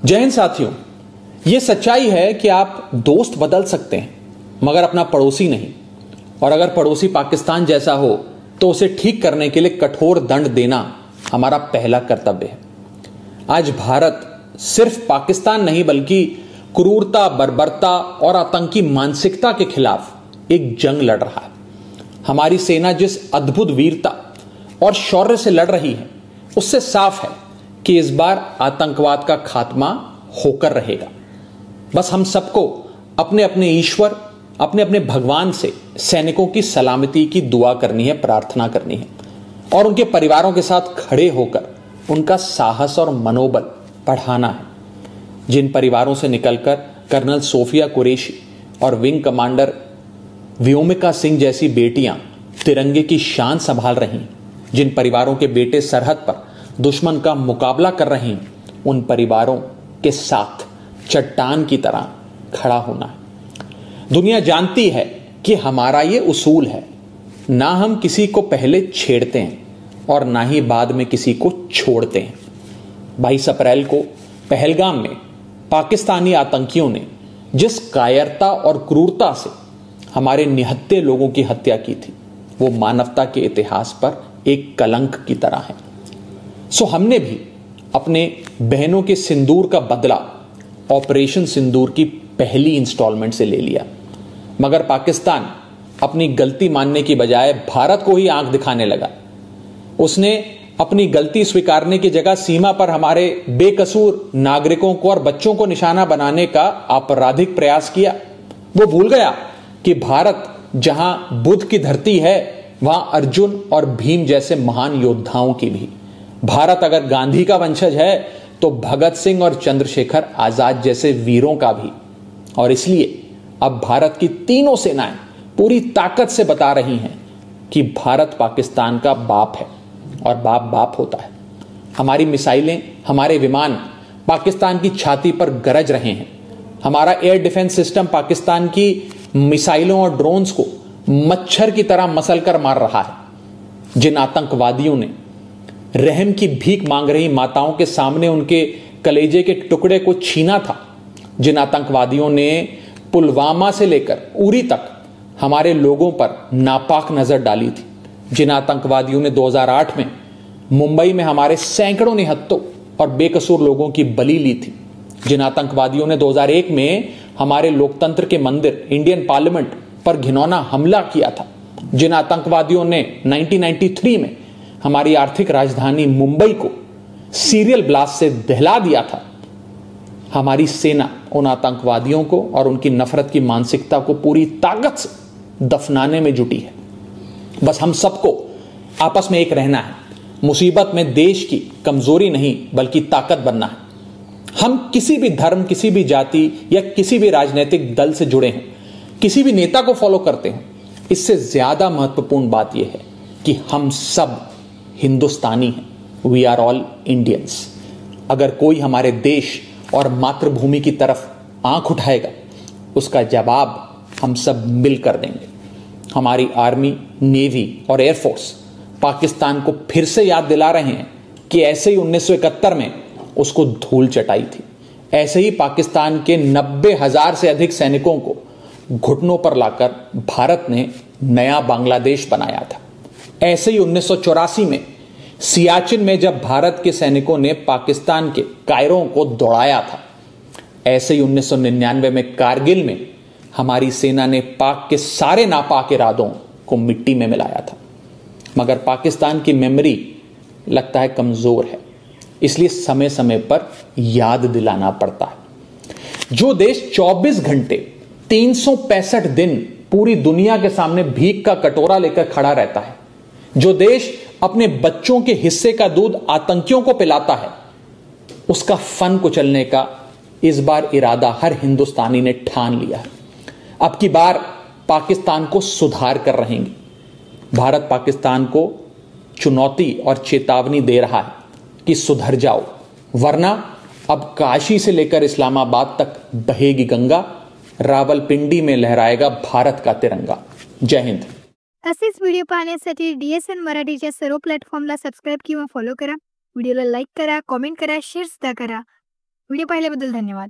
जय हिंद साथियों। यह सच्चाई है कि आप दोस्त बदल सकते हैं मगर अपना पड़ोसी नहीं, और अगर पड़ोसी पाकिस्तान जैसा हो तो उसे ठीक करने के लिए कठोर दंड देना हमारा पहला कर्तव्य है। आज भारत सिर्फ पाकिस्तान नहीं बल्कि क्रूरता, बर्बरता और आतंकी मानसिकता के खिलाफ एक जंग लड़ रहा है। हमारी सेना जिस अद्भुत वीरता और शौर्य से लड़ रही है उससे साफ है कि इस बार आतंकवाद का खात्मा होकर रहेगा। बस हम सबको अपने अपने ईश्वर, अपने अपने भगवान से सैनिकों की सलामती की दुआ करनी है, प्रार्थना करनी है और उनके परिवारों के साथ खड़े होकर उनका साहस और मनोबल बढ़ाना है। जिन परिवारों से निकलकर कर्नल सोफिया कुरैशी और विंग कमांडर व्योमिका सिंह जैसी बेटियां तिरंगे की शान संभाल रही हैं, जिन परिवारों के बेटे सरहद पर दुश्मन का मुकाबला कर रहे हैं, उन परिवारों के साथ चट्टान की तरह खड़ा होना है। दुनिया जानती है कि हमारा ये उसूल है, ना हम किसी को पहले छेड़ते हैं और ना ही बाद में किसी को छोड़ते हैं। 22 अप्रैल को पहलगाम में पाकिस्तानी आतंकियों ने जिस कायरता और क्रूरता से हमारे निहत्थे लोगों की हत्या की थी, वो मानवता के इतिहास पर एक कलंक की तरह है। सो हमने भी अपने बहनों के सिंदूर का बदला ऑपरेशन सिंदूर की पहली इंस्टॉलमेंट से ले लिया, मगर पाकिस्तान अपनी गलती मानने की बजाय भारत को ही आंख दिखाने लगा। उसने अपनी गलती स्वीकारने की जगह सीमा पर हमारे बेकसूर नागरिकों को और बच्चों को निशाना बनाने का आपराधिक प्रयास किया। वो भूल गया कि भारत जहां बुद्ध की धरती है वहां अर्जुन और भीम जैसे महान योद्धाओं की भी। भारत अगर गांधी का वंशज है तो भगत सिंह और चंद्रशेखर आजाद जैसे वीरों का भी। और इसलिए अब भारत की तीनों सेनाएं पूरी ताकत से बता रही हैं कि भारत पाकिस्तान का बाप है और बाप बाप होता है। हमारी मिसाइलें, हमारे विमान पाकिस्तान की छाती पर गरज रहे हैं। हमारा एयर डिफेंस सिस्टम पाकिस्तान की मिसाइलों और ड्रोन्स को मच्छर की तरह मसल कर मार रहा है। जिन आतंकवादियों ने रहम की भीख मांग रही माताओं के सामने उनके कलेजे के टुकड़े को छीना था, जिन आतंकवादियों ने पुलवामा से लेकर उरी तक हमारे लोगों पर नापाक नजर डाली थी, जिन आतंकवादियों ने 2008 में मुंबई में हमारे सैकड़ों निहत्थों और बेकसूर लोगों की बलि ली थी, जिन आतंकवादियों ने 2001 में हमारे लोकतंत्र के मंदिर इंडियन पार्लियामेंट पर घिनौना हमला किया था, जिन आतंकवादियों ने 1993 में हमारी आर्थिक राजधानी मुंबई को सीरियल ब्लास्ट से दहला दिया था, हमारी सेना उन आतंकवादियों को और उनकी नफरत की मानसिकता को पूरी ताकत से दफनाने में जुटी है। बस हम सबको आपस में एक रहना है। मुसीबत में देश की कमजोरी नहीं बल्कि ताकत बनना है। हम किसी भी धर्म, किसी भी जाति या किसी भी राजनीतिक दल से जुड़े हैं, किसी भी नेता को फॉलो करते हैं, इससे ज्यादा महत्वपूर्ण बात यह है कि हम सब हिंदुस्तानी हैं। We are all Indians. अगर कोई हमारे देश और मातृभूमि की तरफ आंख उठाएगा उसका जवाब हम सब मिलकर देंगे। हमारी आर्मी, नेवी और एयरफोर्स पाकिस्तान को फिर से याद दिला रहे हैं कि ऐसे ही 1971 में उसको धूल चटाई थी, ऐसे ही पाकिस्तान के 90,000 से अधिक सैनिकों को घुटनों पर लाकर भारत ने नया बांग्लादेश बनाया था, ऐसे ही 1984 में सियाचिन में जब भारत के सैनिकों ने पाकिस्तान के कायरों को दौड़ाया था, ऐसे ही 1999 में कारगिल में हमारी सेना ने पाक के सारे नापाक इरादों को मिट्टी में मिलाया था। मगर पाकिस्तान की मेमोरी लगता है कमजोर है, इसलिए समय समय पर याद दिलाना पड़ता है। जो देश 24 घंटे 365 दिन पूरी दुनिया के सामने भीख का कटोरा लेकर खड़ा रहता है, जो देश अपने बच्चों के हिस्से का दूध आतंकियों को पिलाता है, उसका फन कुचलने का इस बार इरादा हर हिंदुस्तानी ने ठान लिया है। अब की बार पाकिस्तान को सुधार कर रहेंगे। भारत पाकिस्तान को चुनौती और चेतावनी दे रहा है कि सुधर जाओ, वरना अब काशी से लेकर इस्लामाबाद तक बहेगी गंगा, रावलपिंडी में लहराएगा भारत का तिरंगा। जय हिंद। असेच व्हिडिओ पाहण्यासाठी DSN मराठीच्या सर्व प्लॅटफॉर्मला सबस्क्राईब किंवा फॉलो करा। व्हिडिओला लाईक करा, कमेंट करा, शेअर सुद्धा करा। व्हिडिओ पाहिल्याबद्दल धन्यवाद.